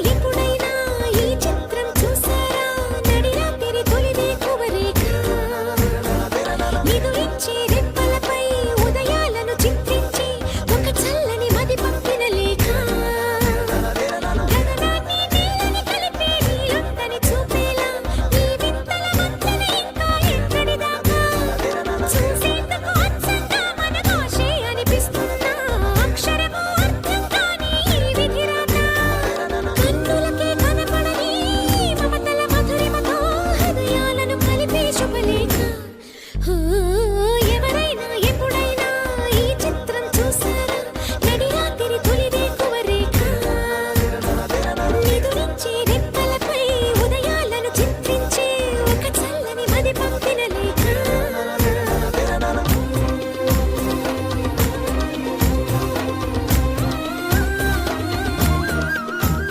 ఎప్పుడైనా ఈ చిత్రం చూసారా నడిరాత్రి తొలిదే కువరేఖ నిదురించే రెప్పలపై ఉదయాలను చిత్రించి ఒక చల్లని మది పంపిన లేఖ గగనాన్ని నీలని కలిపే నీలందని చూపేలా ఈ వింతల వంతెన ఇంకా ఎక్కడిదాకా చూసేందుకు అచ్చంగా మన భాషే అనిపిస్తున్నా అక్షరము అర్థం కాని ఈ విధిరాత కన్నులకే కనపడని మమతల మధురిమతో హృదయాలను కలిపే శుభలేఖ ఎవరైనా ఎప్పుడైనా ఈ చిత్రం చూసారా నడిరాత్రి తొలిదే కువరేఖ నిదురించే